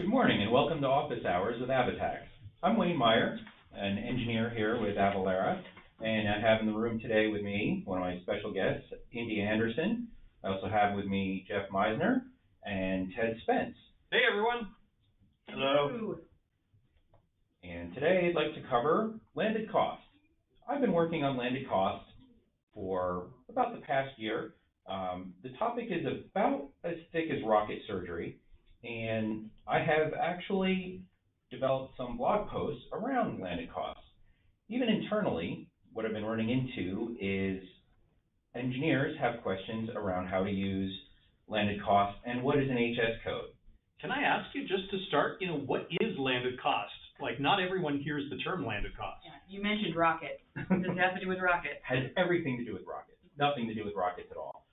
Good morning and welcome to Office Hours with AvaTax. I'm Wayne Myer, an engineer here with Avalara, and I have in the room today with me one of my special guests, Indy Anderson. I also have with me Jeff Meisner and Ted Spence. Hey everyone. Hello. And today I'd like to cover landed cost. I've been working on landed cost for about the past year. The topic is about as thick as rocket surgery, and I have actually developed some blog posts around landed costs. Even internally, what I've been running into is engineers have questions around how to use landed cost and what is an HS code. Can I ask you just to start, what is landed cost? Like, not everyone hears the term landed cost. Yeah, you mentioned rocket. What does it have to do with rocket? Has everything to do with rockets. Nothing to do with rockets at all.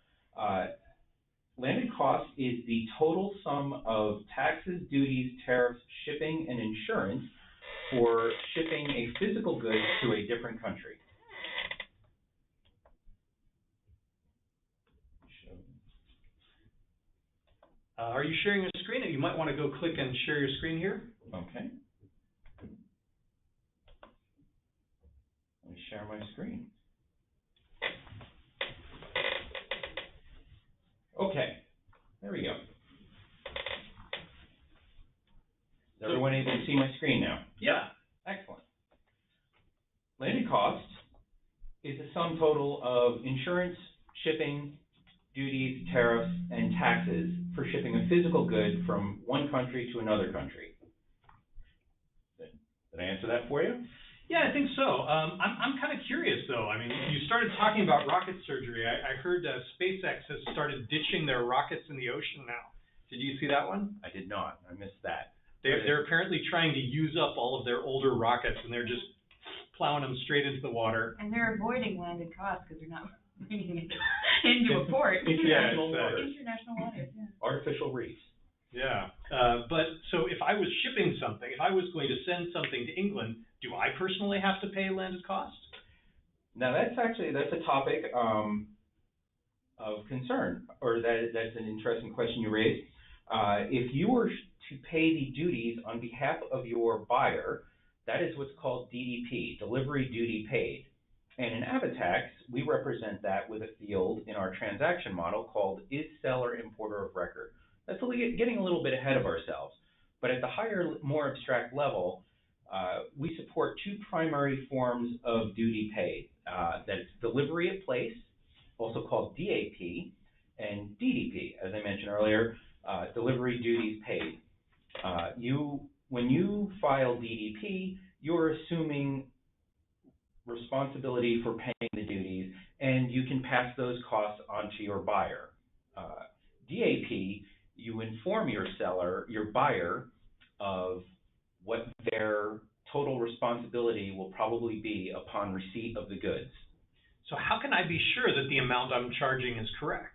Landed cost is the total sum of taxes, duties, tariffs, shipping, and insurance for shipping a physical good to a different country. Are you sharing your screen? You might want to go click and share your screen here. Okay. Let me share my screen. Okay, there we go. Is everyone able to see my screen now? Yeah. Excellent. Landed cost is the sum total of insurance, shipping, duties, tariffs, and taxes for shipping a physical good from one country to another country. Did I answer that for you? Yeah, I think so. I'm kind of curious, though. I mean, you started talking about rocket surgery. I heard SpaceX has started ditching their rockets in the ocean now. Did you see that one? I did not. I missed that. They're apparently trying to use up all of their older rockets, and they're just plowing them straight into the water. And they're avoiding landed costs because they're not bringing it into a port. International waters. International waters, yeah. Artificial reefs. Yeah. But so if I was shipping something, if I was going to send something to England, do I personally have to pay landed cost? Now that's a topic of concern, or that's an interesting question you raised. If you were to pay the duties on behalf of your buyer, that is what's called DDP, Delivery Duty Paid. And in AvaTax, we represent that with a field in our transaction model called Is Seller Importer of Record. That's getting a little bit ahead of ourselves. But at the higher, more abstract level, we support two primary forms of duty paid. That's delivery at place, also called DAP, and DDP, as I mentioned earlier, delivery duties paid. When you file DDP, you're assuming responsibility for paying the duties, and you can pass those costs on to your buyer. DAP, you inform your buyer, of what their total responsibility will probably be upon receipt of the goods. So how can I be sure that the amount I'm charging is correct?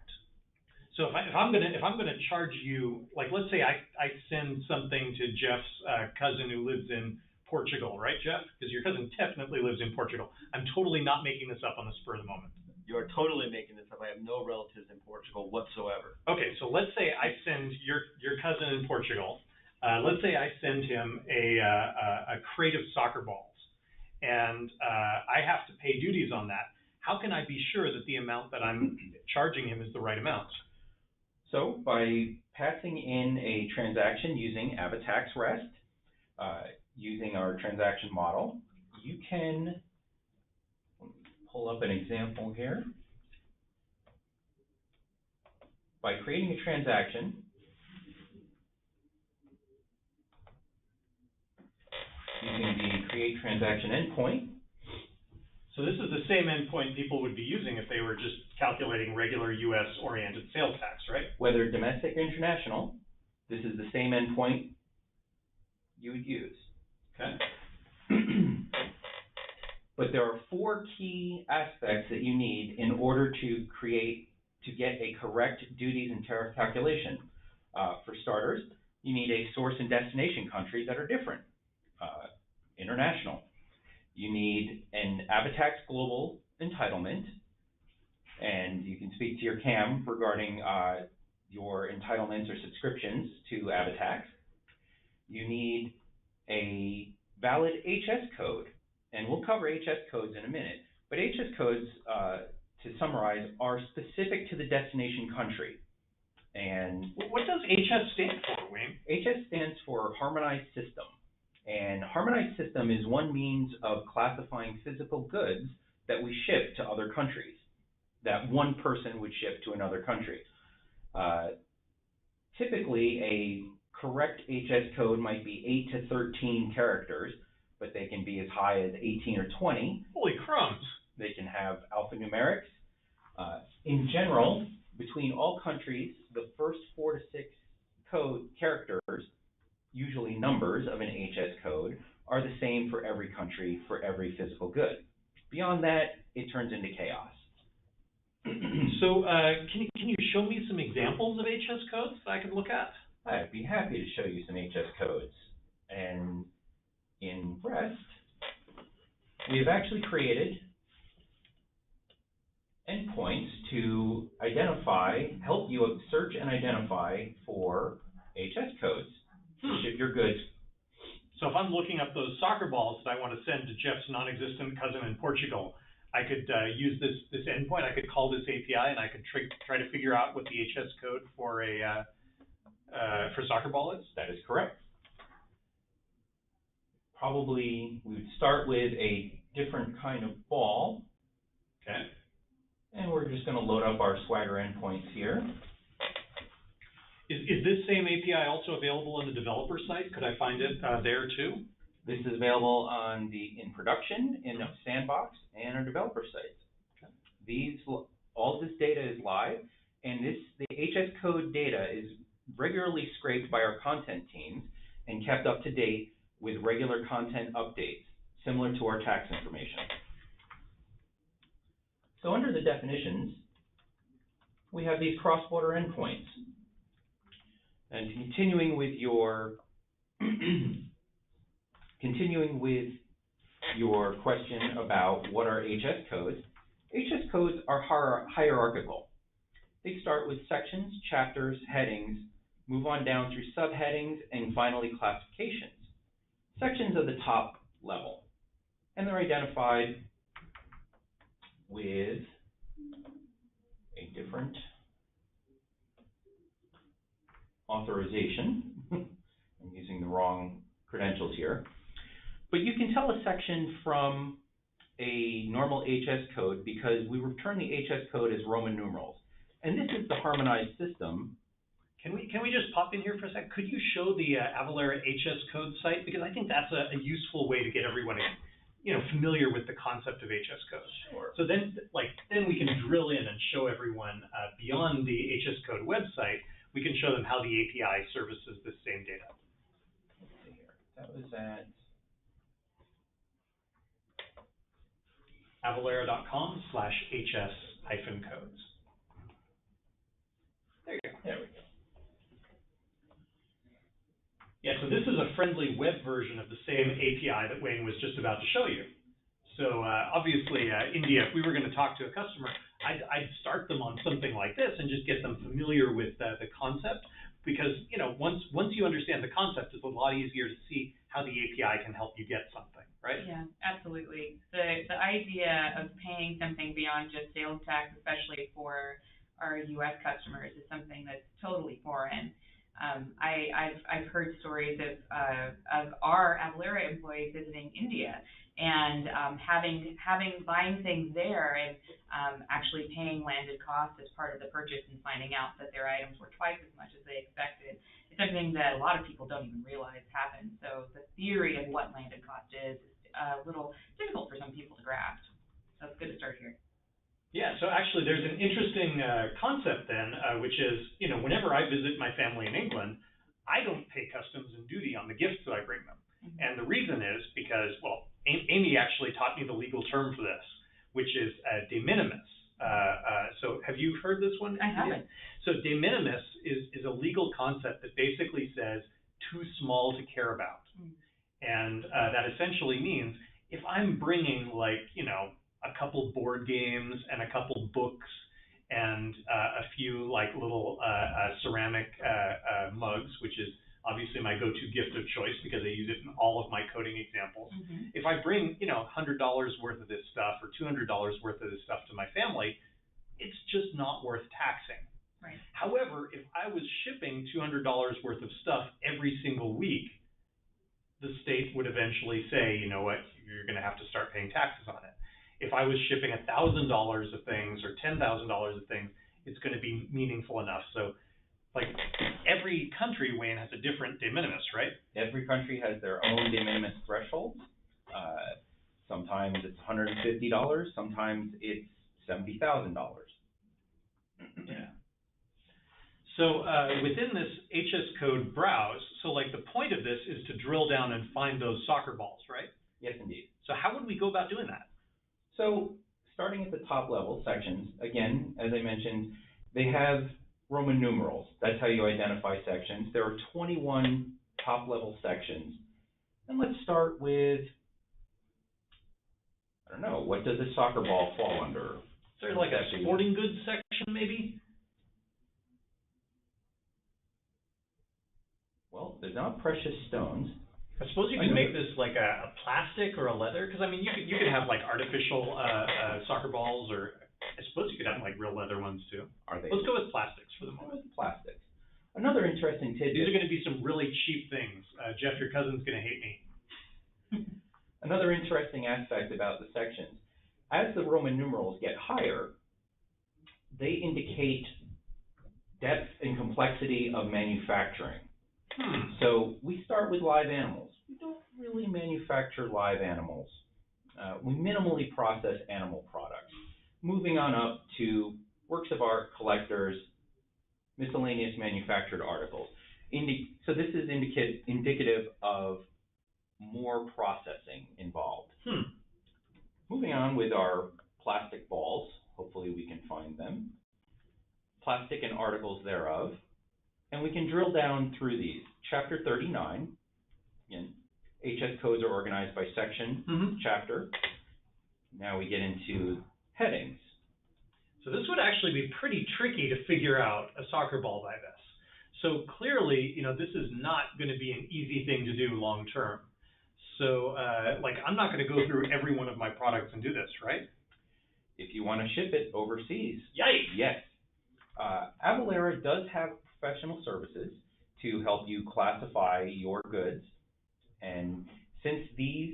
So if I'm gonna charge you, like let's say I send something to Jeff's cousin who lives in Portugal, right, Jeff? Because your cousin definitely lives in Portugal. I'm totally not making this up on the spur of the moment. You are totally making this up. I have no relatives in Portugal whatsoever. Okay, so let's say I send your cousin in Portugal. Let's say I send him a crate of soccer balls, and I have to pay duties on that. How can I be sure that the amount that I'm charging him is the right amount? So by passing in a transaction using AvaTax REST, using our transaction model, you can pull up an example here. By creating a transaction, using the create transaction endpoint. So this is the same endpoint people would be using if they were just calculating regular US-oriented sales tax, right? Whether domestic or international, this is the same endpoint you would use. Okay. But there are four key aspects that you need in order to get a correct duties and tariff calculation. For starters, you need a source and destination country that are different, international. You need an AvaTax global entitlement, and you can speak to your CAM regarding your entitlements or subscriptions to AvaTax. you need a valid HS code. And we'll cover HS codes in a minute. But HS codes, to summarize, are specific to the destination country. And what does HS stand for, Wayne? HS stands for Harmonized System. And Harmonized System is one means of classifying physical goods that we ship to other countries, that one person would ship to another country. Typically, a correct HS code might be 8 to 13 characters, but they can be as high as 18 or 20. Holy crumbs. They can have alphanumerics. In general, between all countries, the first 4 to 6 code characters, usually numbers of an HS code, are the same for every country, for every physical good. Beyond that, it turns into chaos. So can you show me some examples of HS codes that I can look at? I'd be happy to show you some HS codes. And in REST, we have actually created endpoints to help you search and identify for HS codes to ship your goods. So if I'm looking up those soccer balls that I want to send to Jeff's non-existent cousin in Portugal, I could use this endpoint. I could call this API, and I could try to figure out what the HS code for for soccer ball is. That is correct. Probably we would start with a different kind of ball. Okay. And we're just going to load up our Swagger endpoints here. Is this same API also available on the developer site? Could I find it there too? This is available on in production, in the sandbox, and our developer sites. Okay. All of this data is live, and the HS code data is regularly scraped by our content teams and kept up to date with regular content updates, similar to our tax information. So under the definitions, we have these cross-border endpoints. And continuing with your question about what are HS codes are hierarchical. They start with sections, chapters, headings, move on down through subheadings, and finally classifications. Sections are the top level, and they're identified with a different authorization. I'm using the wrong credentials here. But you can tell a section from a normal HS code because we return the HS code as Roman numerals. And this is the harmonized system. Can we just pop in here for a sec? Could you show the Avalara HS code site? Because I think that's a useful way to get everyone familiar with the concept of HS codes. Sure. So then we can drill in and show everyone beyond the HS code website. We can show them how the API services this same data. Let's see here. That was at avalara.com/HS-codes. There you go. There we go. Yeah, so this is a friendly web version of the same API that Wayne was just about to show you. So obviously, India, if we were going to talk to a customer, I'd start them on something like this and just get them familiar with the concept, because once you understand the concept, it's a lot easier to see how the API can help you get something, right? Yeah, absolutely. The idea of paying something beyond just sales tax, especially for our U.S. customers, is something that's totally foreign. I've heard stories of our Avalara employees visiting India and buying things there and actually paying landed costs as part of the purchase and finding out that their items were twice as much as they expected. It's something that a lot of people don't even realize happens. So the theory of what landed cost is a little difficult for some people to grasp. So it's good to start here. Yeah, so actually there's an interesting concept then, which is, whenever I visit my family in England, I don't pay customs and duty on the gifts that I bring them. Mm-hmm. And the reason is because, Amy actually taught me the legal term for this, which is de minimis. So have you heard this one? I haven't. So de minimis is a legal concept that basically says too small to care about. Mm. And that essentially means if I'm bringing a couple board games and a couple books and a few little ceramic mugs, which is obviously my go-to gift of choice because I use it in all of my coding examples. Mm-hmm. If I bring, $100 worth of this stuff or $200 worth of this stuff to my family, it's just not worth taxing. Right. However, if I was shipping $200 worth of stuff every single week, the state would eventually say, you know what, you're going to have to start paying taxes on it. If I was shipping $1,000 of things or $10,000 of things, it's going to be meaningful enough. So, like, every country, Wayne, has a different de minimis, right? Every country has their own de minimis thresholds. Sometimes it's $150, sometimes it's $70,000. Yeah. So within this HS code browse, so like the point of this is to drill down and find those soccer balls, right? Yes, indeed. So how would we go about doing that? So starting at the top level sections, again, as I mentioned, they have Roman numerals. That's how you identify sections. There are 21 top level sections. And let's start with, I don't know, what does a soccer ball fall under? Is there like a sporting goods section maybe? Well, there's not precious stones. I suppose you could make this like a plastic or a leather, because I mean you could have like artificial soccer balls, or I suppose you could have like real leather ones too. Are they? Let's go with plastics for the moment. Plastics. Another interesting tidbit. These are going to be some really cheap things. Jeff, your cousin's going to hate me. Another interesting aspect about the sections, as the Roman numerals get higher, they indicate depth and complexity of manufacturing. So we start with live animals. We don't really manufacture live animals. We minimally process animal products. Moving on up to works of art, collectors, miscellaneous manufactured articles. So this is indicative of more processing involved. Moving on with our plastic balls. Hopefully we can find them. Plastic and articles thereof. And we can drill down through these. Chapter 39, again, HS codes are organized by section, chapter. Now we get into headings. So this would actually be pretty tricky to figure out a soccer ball by this. So clearly, this is not going to be an easy thing to do long term. So, I'm not going to go through every one of my products and do this, right? If you want to ship it overseas. Yikes! Yes. Avalara does have professional services to help you classify your goods. And since these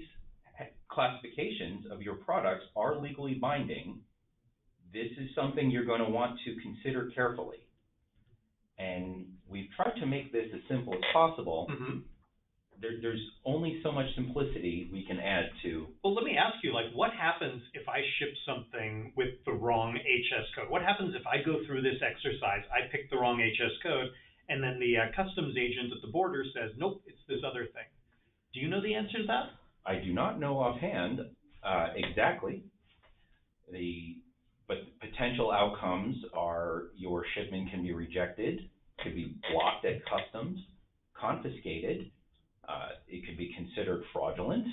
classifications of your products are legally binding, this is something you're going to want to consider carefully. And we've tried to make this as simple as possible. There's only so much simplicity we can add to. Well, let me ask you, what happens if I ship something with the wrong HS code? What happens if I go through this exercise, I pick the wrong HS code, and then the customs agent at the border says, nope, it's this other thing? Do you know the answer to that? I do not know offhand exactly. But potential outcomes are your shipment can be rejected, could be blocked at customs, confiscated. It could be considered fraudulent.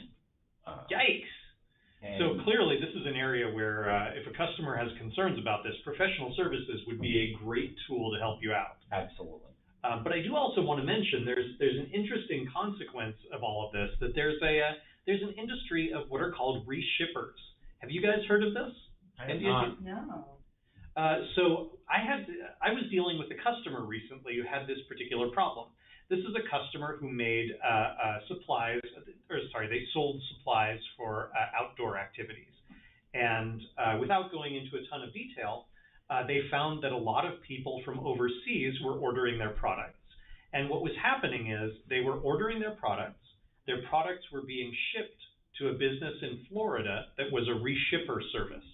Yikes! So clearly this is an area where if a customer has concerns about this, professional services would be a great tool to help you out. Absolutely. But I do also want to mention there's an interesting consequence of all of this, that there's an industry of what are called reshippers. Have you guys heard of this? I have not. No. So I was dealing with a customer recently who had this particular problem. This is a customer who made they sold supplies for outdoor activities. And without going into a ton of detail, they found that a lot of people from overseas were ordering their products. And what was happening is they were ordering their products were being shipped to a business in Florida that was a reshipper service.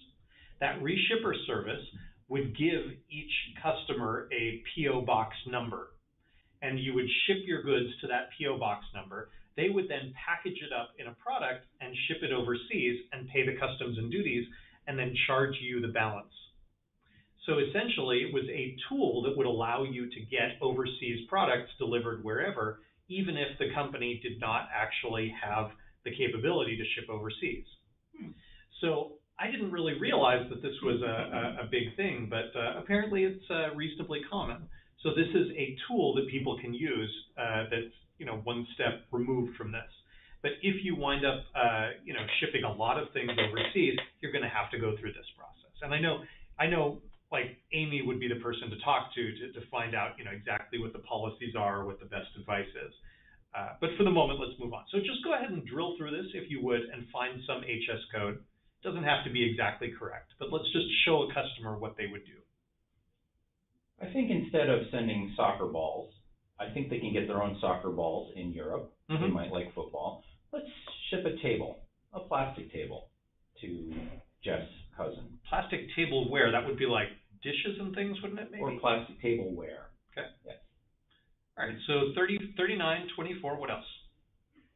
That reshipper service would give each customer a P.O. box number. And you would ship your goods to that P.O. box number. They would then package it up in a product and ship it overseas and pay the customs and duties and then charge you the balance. So essentially, it was a tool that would allow you to get overseas products delivered wherever, even if the company did not actually have the capability to ship overseas. So I didn't really realize that this was a big thing, but apparently it's reasonably common. So this is a tool that people can use that's one step removed from this. But if you wind up shipping a lot of things overseas, you're going to have to go through this process. And I know, like Amy would be the person to talk to find out exactly what the policies are, what the best advice is. But for the moment, let's move on. So just go ahead and drill through this if you would and find some HS code. It doesn't have to be exactly correct, but let's just show a customer what they would do. I think instead of sending soccer balls, I think they can get their own soccer balls in Europe. Mm-hmm. They might like football. Let's ship a table, a plastic table, to Jeff's cousin. Plastic tableware, that would be like dishes and things, wouldn't it, maybe? Or plastic tableware. Okay. Yes. All right, so 30, 39, 24, what else?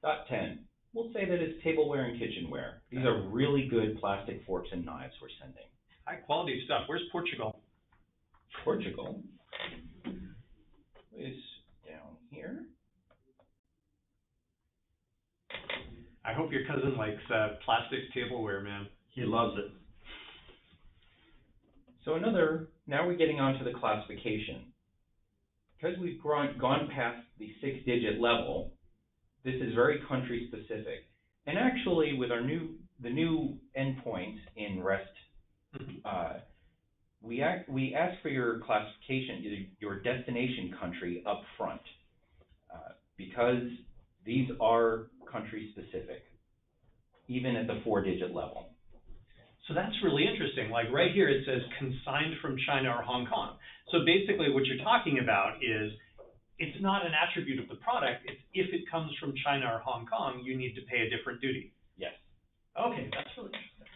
Dot 10. We'll say that it's tableware and kitchenware. These are really good plastic forks and knives we're sending. High quality stuff. Where's Portugal? Portugal is down here. I hope your cousin likes plastic tableware, man. He loves it. So now we're getting onto the classification. Because we've gone past the 6-digit level, this is very country specific. And actually, with the new endpoint in REST, we ask for your classification, your destination country up front, because these are country specific, even at the 4-digit level. So that's really interesting. Like right here, it says consigned from China or Hong Kong. So basically what you're talking about is it's not an attribute of the product. It's if it comes from China or Hong Kong, you need to pay a different duty. Yes. Okay, that's really interesting.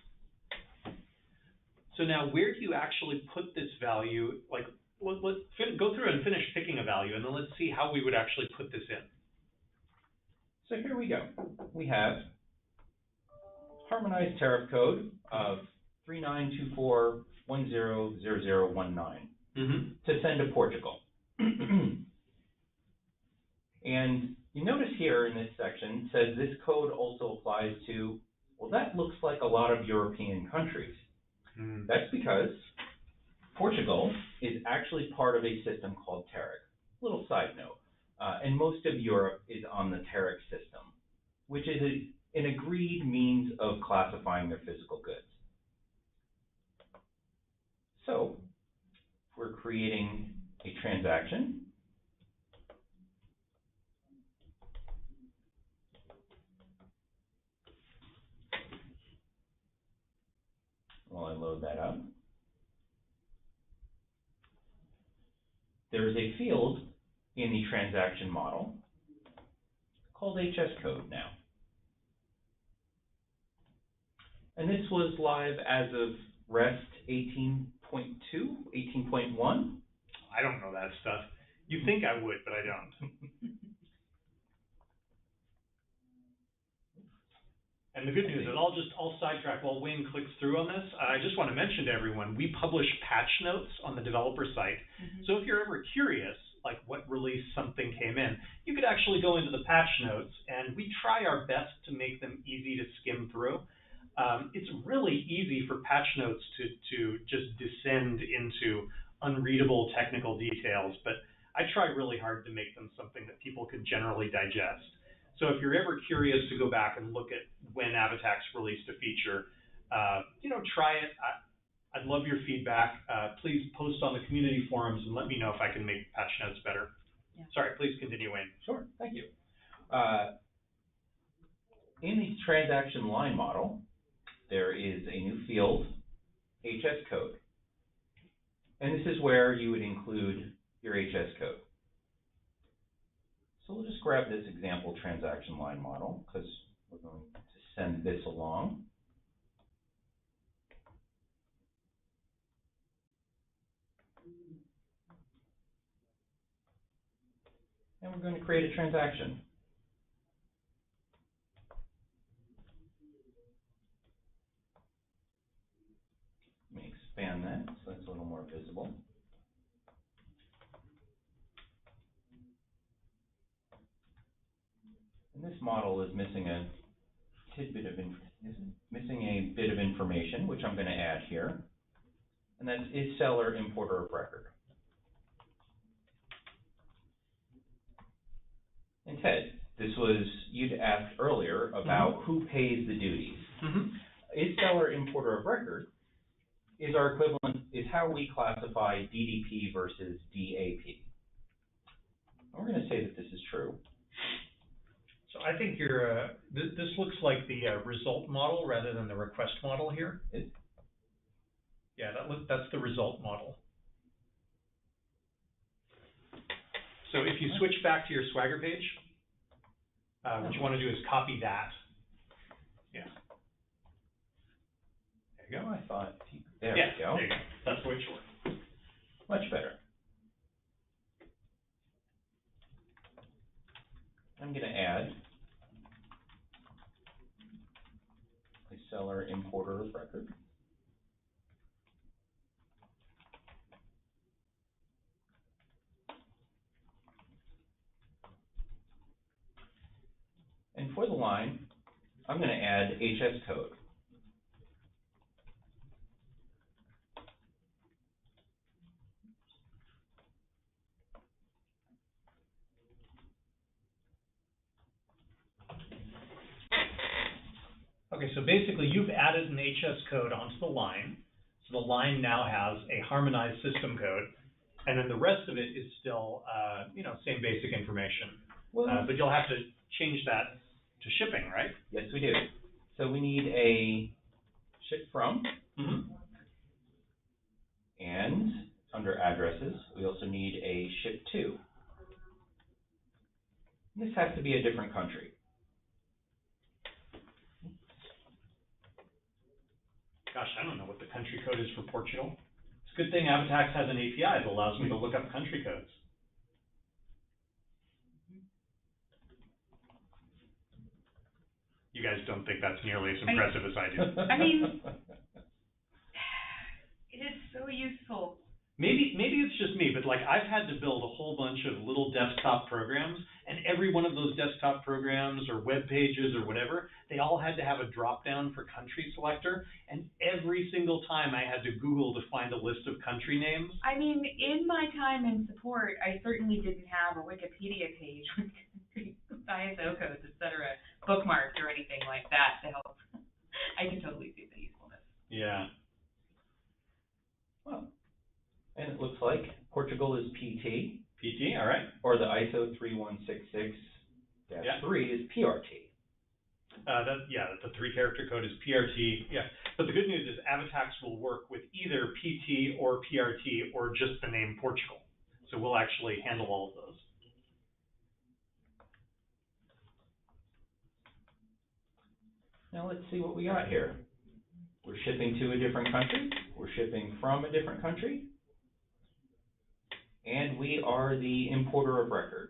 So now where do you actually put this value? Like let's go through and finish picking a value, and then let's see how we would actually put this in. So here we go. We have harmonized tariff code of 3924100019 to send to Portugal. And you notice here in this section, it says this code also applies to, well, that looks like a lot of European countries. That's because Portugal is actually part of a system called TARIC. Little side note. And most of Europe is on the TARIC system, which is an agreed means of classifying their physical goods. So, if we're creating a transaction, while I load that up, there is a field in the transaction model called HS code now. And this was live as of REST 18.2, 18.1. I don't know that stuff. You think I would, but I don't. And the good news is I'll sidetrack while Wayne clicks through on this. I just want to mention to everyone, we publish patch notes on the developer site. So if you're ever curious, like what release something came in, you could actually go into the patch notes, and we try our best to make them easy to skim through. It's really easy for patch notes to just descend into unreadable technical details, but I try really hard to make them something that people could generally digest. So if you're ever curious to go back and look at when AvaTax released a feature, try it. I'd love your feedback. Please post on the community forums and let me know if I can make patch notes better. Yeah. Sorry, please continue, Wayne. Sure, thank you. In the transaction line model, there is a new field, HS code. And this is where you would include your HS code. So we'll just grab this example transaction line model because we're going to send this along. And we're going to create a transaction. Let me expand that so that's a little more visible. And this model is missing a tidbit of bit of information, which I'm going to add here, and that is seller importer of record. And Ted, you'd asked earlier about who pays the duties. Installer importer of record is our equivalent, is how we classify DDP versus DAP. And we're going to say that this is true. So I think this looks like the result model rather than the request model here. Yeah, that's the result model. So if you switch back to your Swagger page, what you want to do is copy that. Yeah. There you go. I thought, there we go. There you go. That's the way it should work. Much better. I'm going to add a seller importer of record. And for the line, I'm going to add HS code. Okay, so basically you've added an HS code onto the line. So the line now has a harmonized system code, and then the rest of it is still, same basic information. Well, but you'll have to change that to shipping, right? Yes, we do. So we need a ship from, and under addresses, we also need a ship to. And this has to be a different country. Gosh, I don't know what the country code is for Portugal. It's a good thing AvaTax has an API that allows me to look up country codes. You guys don't think that's nearly as impressive as I do. I mean, it is so useful. Maybe it's just me, but like I've had to build a whole bunch of little desktop programs, and every one of those desktop programs or web pages or whatever, they all had to have a drop down for country selector, and every single time I had to Google to find a list of country names. I mean, in my time in support, I certainly didn't have a Wikipedia page with ISO codes, etc., bookmarked or anything like that to help. I can totally see the usefulness. Yeah. Well, and it looks like Portugal is PT. PT, all right. Or the ISO 3166-3 is PRT. The 3-character code is PRT. Yeah, but the good news is AvaTax will work with either PT or PRT or just the name Portugal. So we'll actually handle all of those. Now let's see what we got here. We're shipping to a different country. We're shipping from a different country. And we are the importer of record.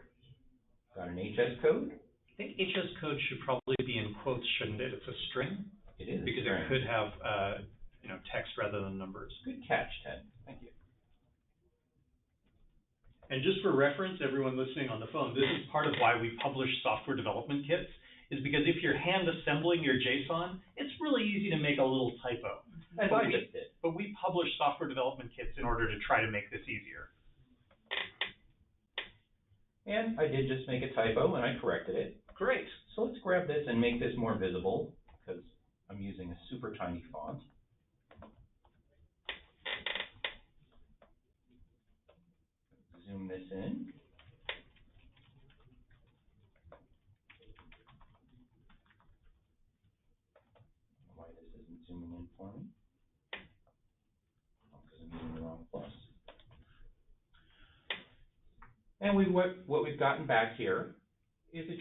Got an HS code. I think HS code should probably be in quotes, shouldn't it? It's a string. It is because it could have text rather than numbers. Good catch, Ted. Thank you. And just for reference, everyone listening on the phone, this is part of why we publish software development kits, is because if you're hand assembling your JSON, it's really easy to make a little typo. As I just did. But we publish software development kits in order to try to make this easier. And I did just make a typo, and I corrected it. Great. So let's grab this and make this more visible, because I'm using a super tiny font. Zoom this in. Why this isn't zooming in for me? Because I'm using the wrong plus. And what we've gotten back here is a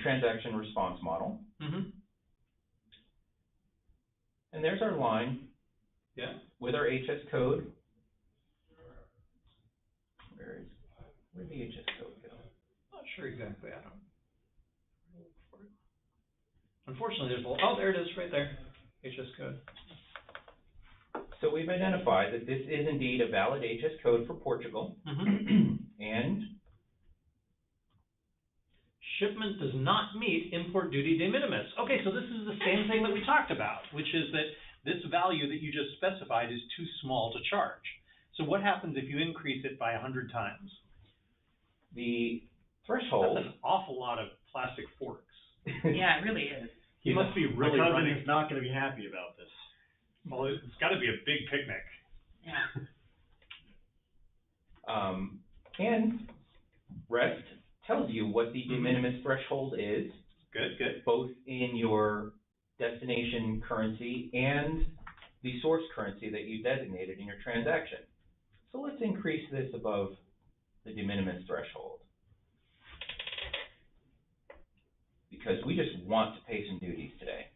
transaction response model. Mm-hmm. And there's our line. Yeah. With our HS code. Where'd the HS code go? Not sure exactly. I don't look for it. Unfortunately, there it is, right there. HS code. So we've identified that this is indeed a valid HS code for Portugal. Mm-hmm. And shipment does not meet import duty de minimis. Okay, so this is the same thing that we talked about, which is that this value that you just specified is too small to charge. So what happens if you increase it by 100 times? The threshold. That's an awful lot of plastic forks. Yeah, it really is. He must be really My cousin running. is not going to be happy about this. Well, it's got to be a big picnic. Yeah. And REST tells you what the de minimis threshold is. Good, good. Both in your destination currency and the source currency that you designated in your transaction. So let's increase this above the de minimis threshold. Because we just want to pay some duties today.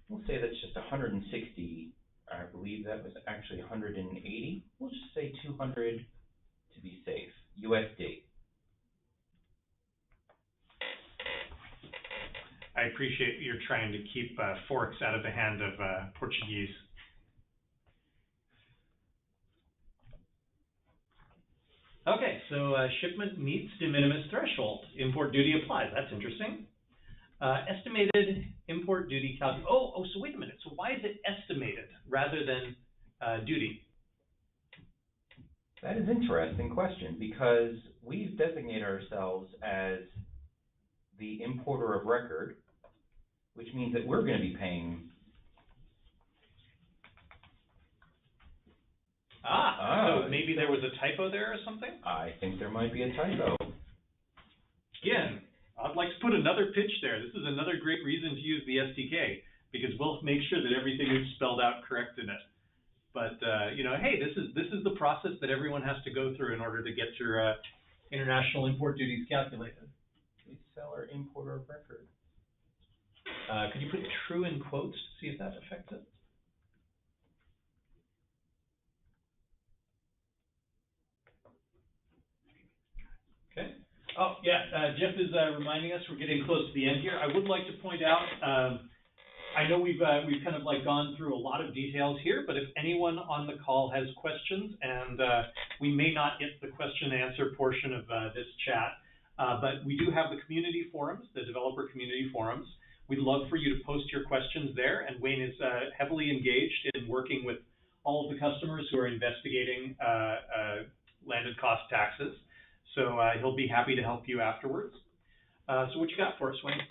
We'll say that's just 160, I believe that was actually 180. We'll just say 200 to be safe, USD. I appreciate you're trying to keep forks out of the hand of Portuguese. Okay, so shipment meets de minimis threshold. Import duty applies. That's interesting. Estimated import duty calculation. Oh, so wait a minute. So why is it estimated rather than duty? That is an interesting question because we've designated ourselves as the importer of record, which means that we're going to be paying. So maybe there was a typo there or something? I think there might be a typo. Again, I'd like to put another pitch there. This is another great reason to use the SDK because we'll make sure that everything is spelled out correct in it. But hey, this is the process that everyone has to go through in order to get your international import duties calculated. Seller importer of record. Could you put true in quotes to see if that affects it? Okay. Oh, yeah, Jeff is reminding us we're getting close to the end here. I would like to point out, I know we've kind of like gone through a lot of details here, but if anyone on the call has questions, and we may not get to the question and answer portion of this chat, but we do have the community forums, the developer community forums. We'd love for you to post your questions there, and Wayne is heavily engaged in working with all of the customers who are investigating landed cost taxes. So he'll be happy to help you afterwards. So what you got for us, Wayne?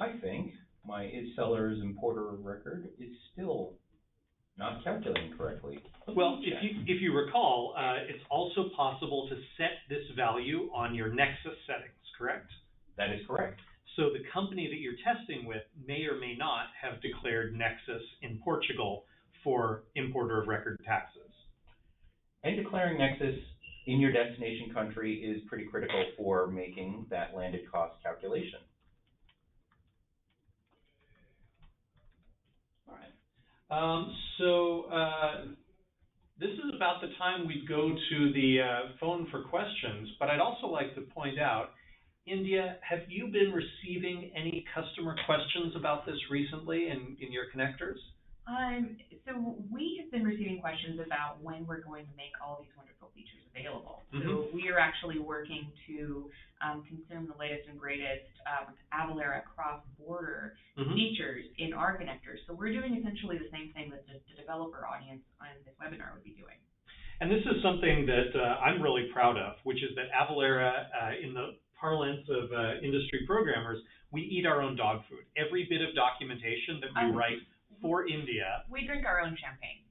I think my is-seller's importer record is still not calculating correctly. Well, if you recall, it's also possible to set this value on your Nexus settings, correct? That is correct. So the company that you're testing with may or may not have declared Nexus in Portugal for importer of record taxes. And declaring Nexus in your destination country is pretty critical for making that landed cost calculation. All right. This is about the time we go to the phone for questions, but I'd also like to point out, India, have you been receiving any customer questions about this recently in your connectors? So we have been receiving questions about when we're going to make all these wonderful features available. So we are actually working to consume the latest and greatest Avalara cross-border features in our connectors. So we're doing essentially the same thing that the developer audience on this webinar would be doing. And this is something that I'm really proud of, which is that Avalara, in the parlance of industry programmers, we eat our own dog food. Every bit of documentation that we write for India. We drink our own champagne.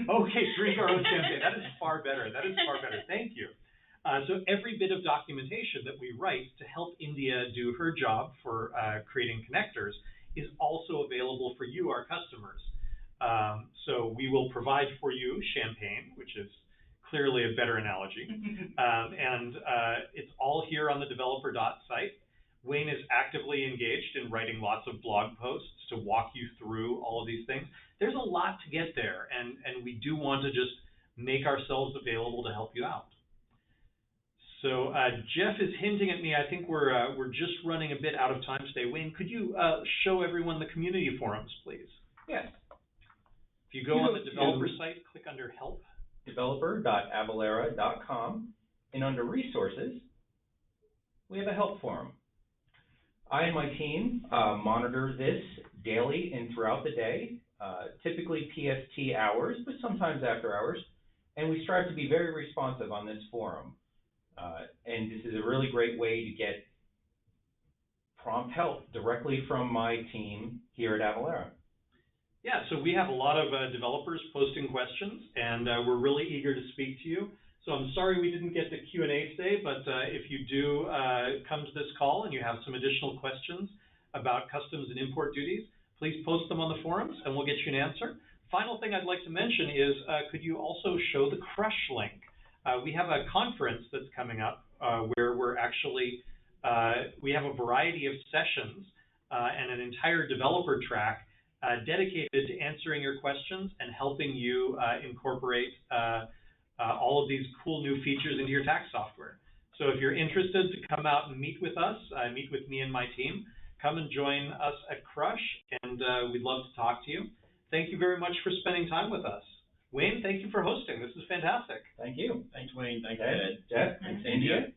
Okay, drink our own champagne. That is far better. That is far better. Thank you. So every bit of documentation that we write to help India do her job for creating connectors is also available for you, our customers. So we will provide for you champagne, which is clearly a better analogy. And it's all here on the developer.site. Wayne is actively engaged in writing lots of blog posts to walk you through all of these things. There's a lot to get there, and we do want to just make ourselves available to help you out. So Jeff is hinting at me. I think we're just running a bit out of time today. Wayne, could you show everyone the community forums, please? Yes. If you go on the developer site, click under Help. Developer.avalara.com, and under Resources, we have a Help forum. I and my team monitor this daily and throughout the day, typically PST hours, but sometimes after hours, and we strive to be very responsive on this forum. And this is a really great way to get prompt help directly from my team here at Avalara. Yeah, so we have a lot of developers posting questions, and we're really eager to speak to you. So I'm sorry we didn't get to Q&A today, but if you do come to this call and you have some additional questions about customs and import duties, please post them on the forums and we'll get you an answer. Final thing I'd like to mention is, could you also show the Crush link? We have a conference that's coming up where we're actually, we have a variety of sessions and an entire developer track dedicated to answering your questions and helping you incorporate all of these cool new features into your tax software. So if you're interested to come out and meet with us, meet with me and my team, come and join us at Crush, and we'd love to talk to you. Thank you very much for spending time with us. Wayne, thank you for hosting. This is fantastic. Thank you. Thanks, Wayne. Thanks, Ed. Jeff, thanks, India.